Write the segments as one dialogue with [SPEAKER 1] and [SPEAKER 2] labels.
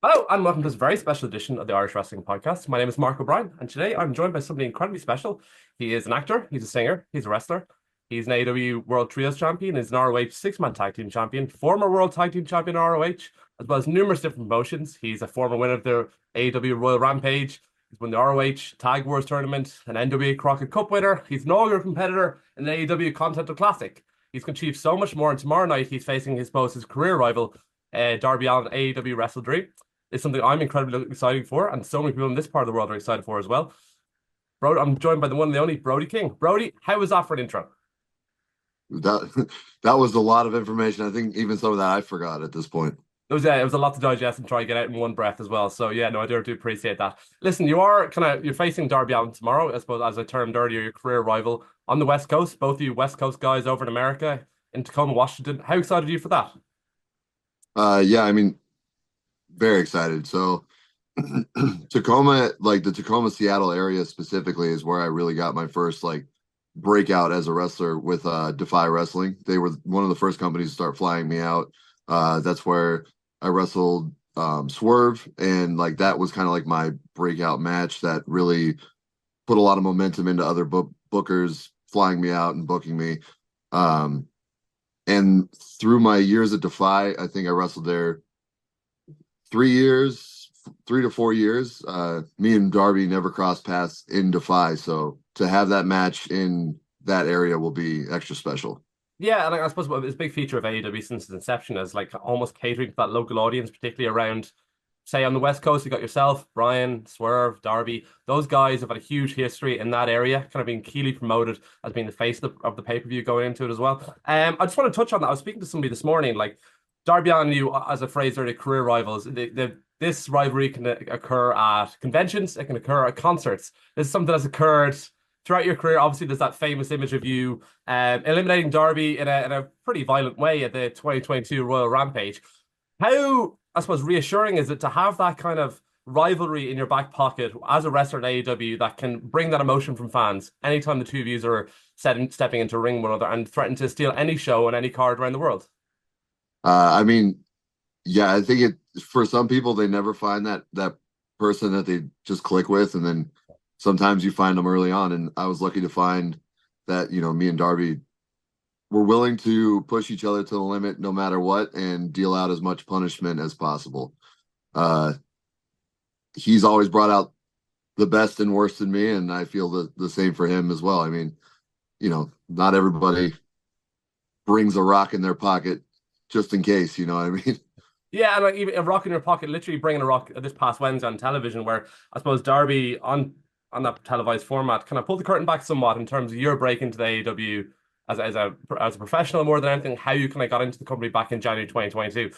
[SPEAKER 1] Hello, and welcome to this very special edition of the Irish Wrestling Podcast. My name is Mark O'Brien, and today I'm joined by somebody incredibly special. He is an actor, he's a singer, he's a wrestler, he's an AEW World Trios Champion, he's an ROH six-man tag team champion, former World Tag Team Champion in ROH, as well as numerous different promotions. He's a former winner of the AEW Royal Rampage. He's won the ROH Tag Wars Tournament, an NWA Crockett Cup winner. He's an all-year competitor in the AEW Continental Classic. He's achieved so much more, and tomorrow night he's facing his career rival, Darby Allin, AEW WrestleDream. Is something I'm incredibly excited for, and so many people in this part of the world are excited for as well. Bro, I'm joined by the one and the only Brody King. Brody, how was that for an intro?
[SPEAKER 2] That that was a lot of information. I think even some of that I forgot at this point.
[SPEAKER 1] It was a lot to digest and try and get out in one breath as well. So yeah, no, I do appreciate that. Listen, you're facing Darby Allin tomorrow, I suppose, as I termed earlier, your career rival on the West Coast. Both of you West Coast guys over in America, in Tacoma, Washington. How excited are you for that?
[SPEAKER 2] Yeah, I mean, very excited. So Tacoma, like the Tacoma, Seattle area specifically, is where I really got my first like breakout as a wrestler with Defy Wrestling. They were one of the first companies to start flying me out. That's where I wrestled Swerve, and like that was kind of like my breakout match that really put a lot of momentum into other bookers flying me out and booking me. Um, and through my years at Defy, I think I wrestled there 3 years, 3 to 4 years. Me and Darby never crossed paths in Defy, so to have that match in that area will be extra special.
[SPEAKER 1] Yeah, and I suppose it's a big feature of AEW since its inception is like almost catering to that local audience, particularly around, say, on the West Coast. You got yourself, Brian, Swerve, Darby. Those guys have had a huge history in that area, kind of being keenly promoted as being the face of the pay-per-view going into it as well. I just want to touch on that. I was speaking to somebody this morning, like Darby and you, as a phrase, are the career rivals. This rivalry can occur at conventions, it can occur at concerts. This is something that's occurred throughout your career. Obviously, there's that famous image of you eliminating Darby in a pretty violent way at the 2022 Royal Rampage. How, I suppose, reassuring is it to have that kind of rivalry in your back pocket as a wrestler at AEW that can bring that emotion from fans anytime the two of you are stepping into a ring with one another and threaten to steal any show on any card around the world?
[SPEAKER 2] I mean, yeah, I think it for some people they never find that person that they just click with, and then sometimes you find them early on. And I was lucky to find that me and Darby were willing to push each other to the limit no matter what and deal out as much punishment as possible. Uh, he's always brought out the best and worst in me, and I feel the same for him as well. I mean, not everybody brings a rock in their pocket just in case, you know what I mean?
[SPEAKER 1] Yeah, and like even a rock in your pocket, literally bringing a rock this past Wednesday on television, where I suppose Darby on that televised format kind of pulled the curtain back somewhat in terms of your break into the AEW as a professional more than anything, how you kind of got into the company back in January 2022.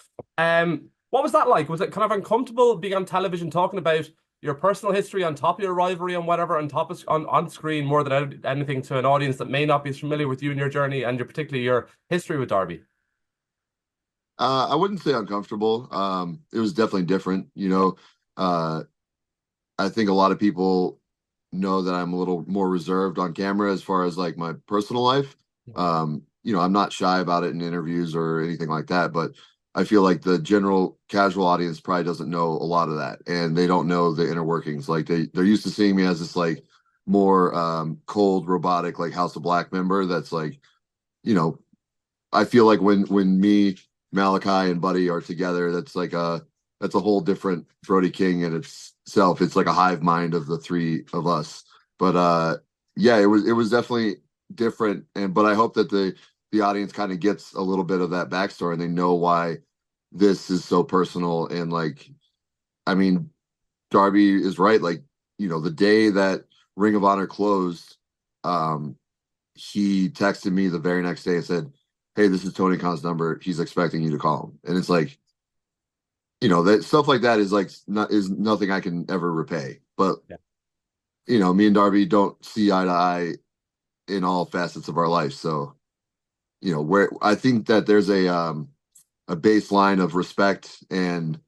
[SPEAKER 1] What was that like? Was it kind of uncomfortable being on television talking about your personal history on top of your rivalry and whatever on top of on screen more than anything to an audience that may not be as familiar with you and your journey and particularly your history with Darby?
[SPEAKER 2] I wouldn't say uncomfortable. It was definitely different. Uh, I think a lot of people know that I'm a little more reserved on camera as far as like my personal life. I'm not shy about it in interviews or anything like that, but I feel like the general casual audience probably doesn't know a lot of that, and they don't know the inner workings. Like they're used to seeing me as this like more cold, robotic, like House of Black member. That's like, you know, I feel like when me, Malachi, and Buddy are together, that's a whole different Brody King in itself. It's like a hive mind of the three of us. But yeah, it was definitely different. But I hope that the audience kind of gets a little bit of that backstory and they know why this is so personal. And like, I mean, Darby is right. Like, the day that Ring of Honor closed, um, he texted me the very next day and said, "Hey, this is Tony Khan's number. He's expecting you to call him." And it's like, that stuff like that is nothing I can ever repay. But
[SPEAKER 1] Yeah.
[SPEAKER 2] me and Darby don't see eye to eye in all facets of our life. So, where I think that there's a baseline of respect and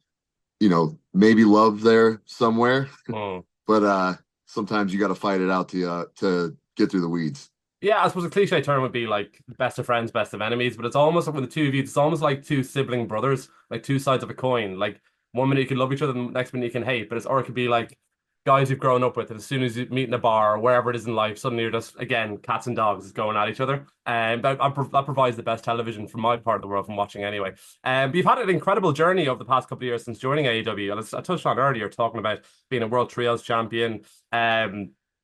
[SPEAKER 2] maybe love there somewhere.
[SPEAKER 1] Hmm.
[SPEAKER 2] But sometimes you got to fight it out to get through the weeds.
[SPEAKER 1] Yeah, I suppose a cliche term would be like best of friends, best of enemies, but it's almost like with the two of you, it's almost like two sibling brothers, like two sides of a coin. Like one minute you can love each other, the next minute you can hate. But or it could be like guys you've grown up with, and as soon as you meet in a bar or wherever it is in life, suddenly you're just again cats and dogs going at each other. And that provides the best television from my part of the world from watching anyway. But you've had an incredible journey over the past couple of years since joining AEW. And as I touched on earlier, talking about being a World Trios champion.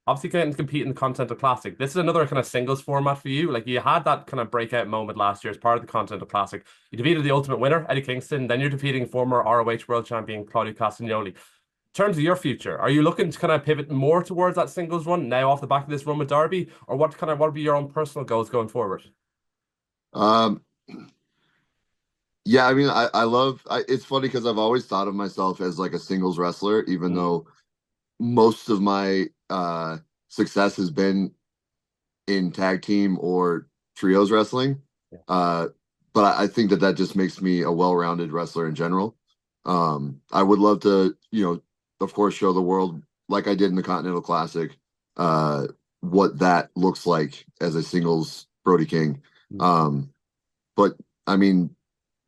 [SPEAKER 1] Obviously getting to compete in the Continental Classic. This is another kind of singles format for you. Like you had that kind of breakout moment last year as part of the Continental Classic. You defeated the Ultimate Winner, Eddie Kingston. Then you're defeating former ROH World Champion Claudio Castagnoli. In terms of your future, are you looking to kind of pivot more towards that singles run now off the back of this run with Darby, or what would be your own personal goals going forward?
[SPEAKER 2] Um, yeah, I mean, I love. It's funny because I've always thought of myself as like a singles wrestler, even though most of my success has been in tag team or trios wrestling.
[SPEAKER 1] Yeah.
[SPEAKER 2] But I think that just makes me a well-rounded wrestler in general. I would love to, of course, show the world like I did in the Continental Classic, what that looks like as a singles Brody King. But I mean,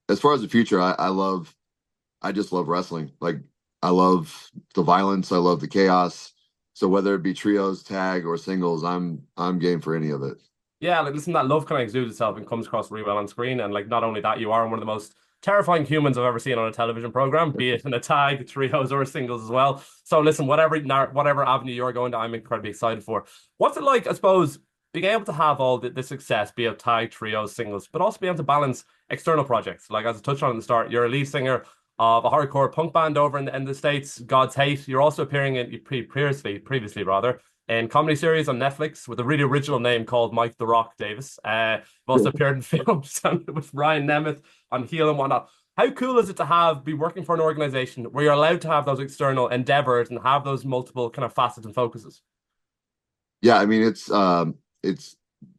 [SPEAKER 2] as far as the future, I just love wrestling. Like I love the violence, I love the chaos. So whether it be trios, tag, or singles, I'm game for any of it.
[SPEAKER 1] Yeah, like listen, that love kind of exudes itself and comes across really well on screen. And like not only that, you are one of the most terrifying humans I've ever seen on a television program, be it in a tag, trios, or singles as well. So listen, whatever avenue you're going to, I'm incredibly excited for. What's it like, I suppose, being able to have all the success, be it tag, trios, singles, but also be able to balance external projects? Like as I touched on at the start, you're a lead singer of a hardcore punk band over in the States, God's Hate. You're also appearing in previously rather in comedy series on Netflix with a really original name called Mike the Rock Davis. You've also appeared in films with Ryan Nemeth on Heel and whatnot. How cool is it to be working for an organization where you're allowed to have those external endeavors and have those multiple kind of facets and focuses?
[SPEAKER 2] Yeah, I mean it's the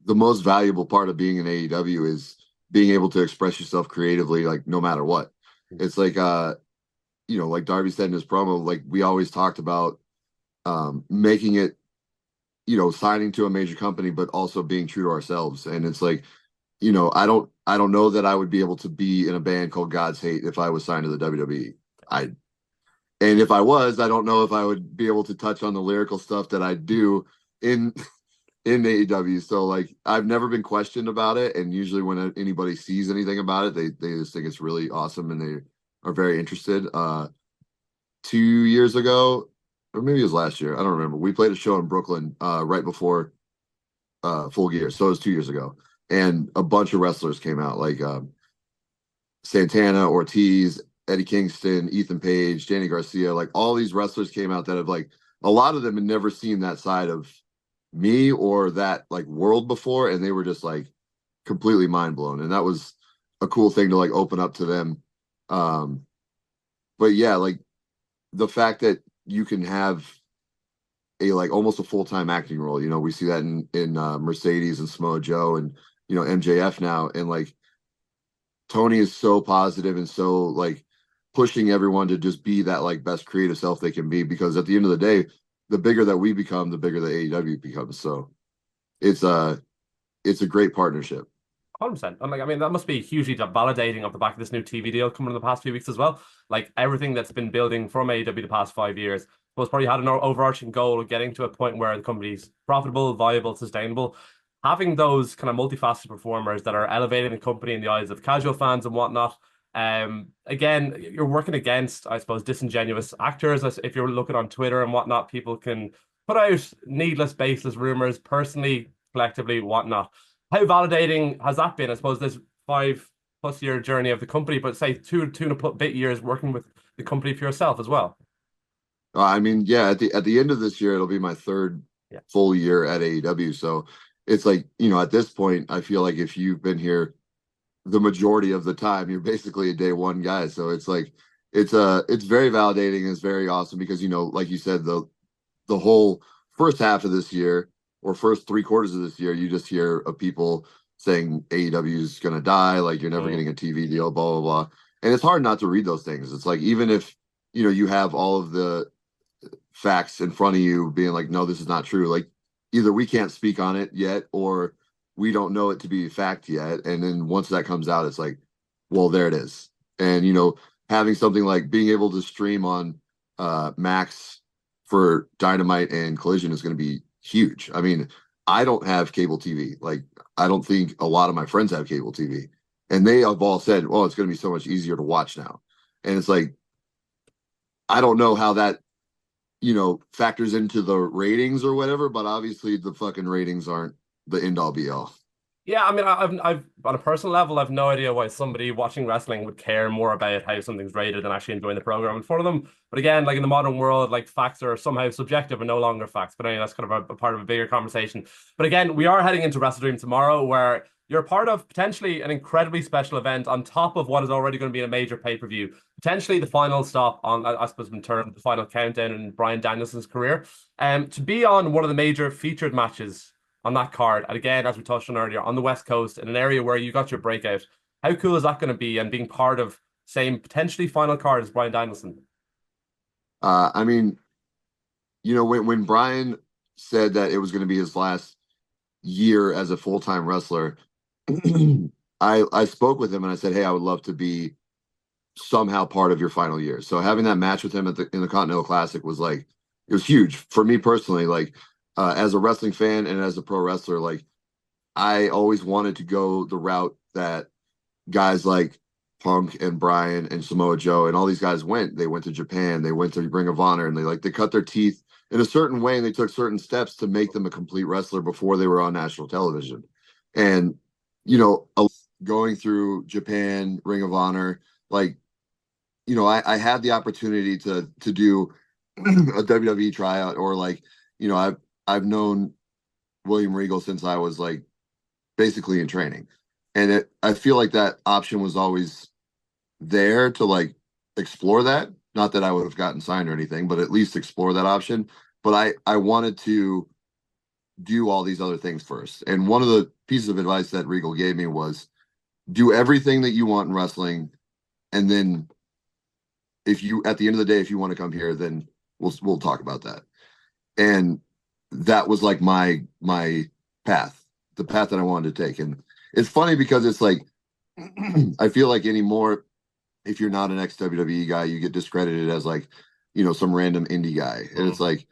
[SPEAKER 2] most valuable part of being in AEW is being able to express yourself creatively, like no matter what. It's like like Darby said in his promo, like we always talked about making it, signing to a major company, but also being true to ourselves. And it's like, I don't know that I would be able to be in a band called God's Hate if I was signed to the WWE. And if I was, I don't know if I would be able to touch on the lyrical stuff that I do in AEW. So like I've never been questioned about it. And usually when anybody sees anything about it, they just think it's really awesome and they are very interested. 2 years ago, or maybe it was last year, I don't remember. We played a show in Brooklyn right before Full Gear. So it was 2 years ago. And a bunch of wrestlers came out, like Santana, Ortiz, Eddie Kingston, Ethan Page, Danny Garcia. Like all these wrestlers came out that have like, a lot of them had never seen that side of me or that like world before. And they were just like completely mind blown. And that was a cool thing to like open up to them. But yeah, like the fact that you can have a like almost a full-time acting role. We see that in Mercedes and Samoa Joe and MJF now, and like Tony is so positive and so like pushing everyone to just be that like best creative self they can be, because at the end of the day, the bigger that we become, the bigger the AEW becomes. So it's a great partnership.
[SPEAKER 1] 100%. And like, I mean, that must be hugely validating off the back of this new TV deal coming in the past few weeks as well. Like everything that's been building from AEW the past 5 years was probably had an overarching goal of getting to a point where the company's profitable, viable, sustainable. Having those kind of multifaceted performers that are elevating the company in the eyes of casual fans and whatnot. Again, you're working against, I suppose, disingenuous actors. If you're looking on Twitter and whatnot, people can put out needless, baseless rumors, personally, collectively, whatnot. How validating has that been? I suppose this 5+ year journey of the company, but say two and a bit years working with the company for yourself as well.
[SPEAKER 2] I mean, yeah, at the end of this year, it'll be my third full year at AEW. So it's like, at this point, I feel like if you've been here the majority of the time, you're basically a day one guy. So it's like it's very validating. It's very awesome because like you said, the whole first half of this year or first 3/4 of this year, you just hear of people saying AEW is gonna die, like you're never getting a TV deal, blah blah blah. And it's hard not to read those things. It's like even if you have all of the facts in front of you being like, no, this is not true. Like either we can't speak on it yet or we don't know it to be a fact yet. And then once that comes out, it's like, well, there it is. And having something like being able to stream on Max for Dynamite and Collision is going to be huge. I mean, I don't have cable TV. Like, I don't think a lot of my friends have cable TV, and they have all said, "Well, it's going to be so much easier to watch now." And it's like, I don't know how that factors into the ratings or whatever, but obviously the fucking ratings aren't the end all be all.
[SPEAKER 1] Yeah, I mean, I've on a personal level, I've no idea why somebody watching wrestling would care more about how something's rated than actually enjoying the program in front of them. But again, like in the modern world, like facts are somehow subjective and no longer facts. But anyway, that's kind of a part of a bigger conversation. But again, we are heading into WrestleDream tomorrow, where you're part of potentially an incredibly special event on top of what is already going to be a major pay-per-view. Potentially the final stop on, I suppose, in terms the final countdown in Bryan Danielson's career. To be on one of the major featured matches on that card. And again, as we touched on earlier, on the West Coast, in an area where you got your breakout. How cool is that going to be? And being part of same potentially final card as Bryan Danielson.
[SPEAKER 2] I mean, when Brian said that it was going to be his last year as a full time wrestler, I spoke with him and I said, "Hey, I would love to be somehow part of your final year." So having that match with him in the Continental Classic was like it was huge for me personally. Like as a wrestling fan and as a pro wrestler, like I always wanted to go the route that guys like Punk and Bryan and Samoa Joe and all these guys went. They went to Japan, they went to Ring of Honor, and they cut their teeth in a certain way, and they took certain steps to make them a complete wrestler before they were on national television. And going through Japan, Ring of Honor, like I had the opportunity to do a WWE tryout, or like I've known William Regal since I was like basically in training, and I feel like that option was always there to like explore that. Not that I would have gotten signed or anything, but at least explore that option. But I wanted to do all these other things first. And one of the pieces of advice that Regal gave me was do everything that you want in wrestling, and then if you at the end of the day, if you want to come here, then we'll talk about that. And that was like my path, the path that I wanted to take. And it's funny because it's like I feel like anymore, if you're not an ex WWE guy, you get discredited as like, some random indie guy. And it's like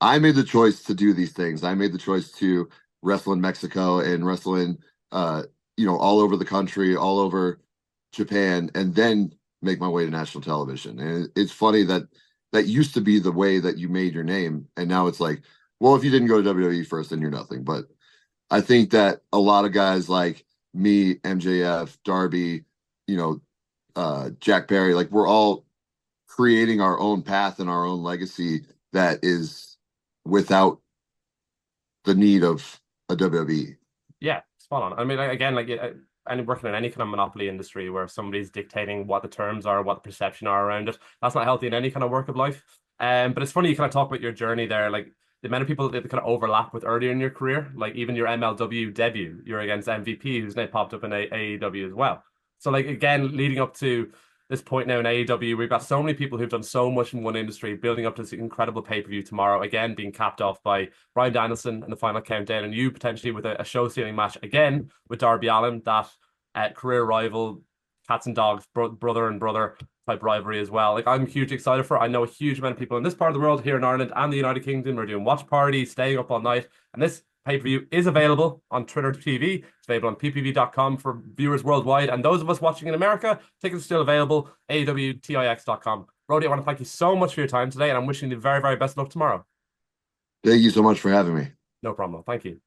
[SPEAKER 2] I made the choice to do these things. I made the choice to wrestle in Mexico and wrestle in all over the country, all over Japan, and then make my way to national television. And it's funny that that used to be the way that you made your name. And now it's like, well, if you didn't go to WWE first, then you're nothing. But I think that a lot of guys like me, MJF, Darby, Jack Perry, like we're all creating our own path and our own legacy that is without the need of a WWE.
[SPEAKER 1] Yeah, spot on. I mean, again, like and working in any kind of monopoly industry where somebody's dictating what the terms are, what the perception are around it, that's not healthy in any kind of work of life. But it's funny you kind of talk about your journey there, like the amount of people that kind of overlap with earlier in your career, like even your MLW debut, you're against MVP, who's now popped up in AEW as well. So like again, leading up to this point now in AEW, we've got so many people who've done so much in one industry, building up to this incredible pay-per-view tomorrow, again being capped off by Bryan Danielson and the final countdown, and you potentially with a show-stealing match again with Darby Allin, that career rival, cats and dogs, brother and brother type rivalry as well. Like I'm hugely excited for it. I know a huge amount of people in this part of the world, here in Ireland and the United Kingdom, are doing watch parties, staying up all night, and this pay-per-view is available on Twitter TV. It's available on ppv.com for viewers worldwide. And those of us watching in America, tickets are still available, awtix.com. Brody, I want to thank you so much for your time today, and I'm wishing you the very, very best luck tomorrow.
[SPEAKER 2] Thank you so much for having me.
[SPEAKER 1] No problem. Thank you.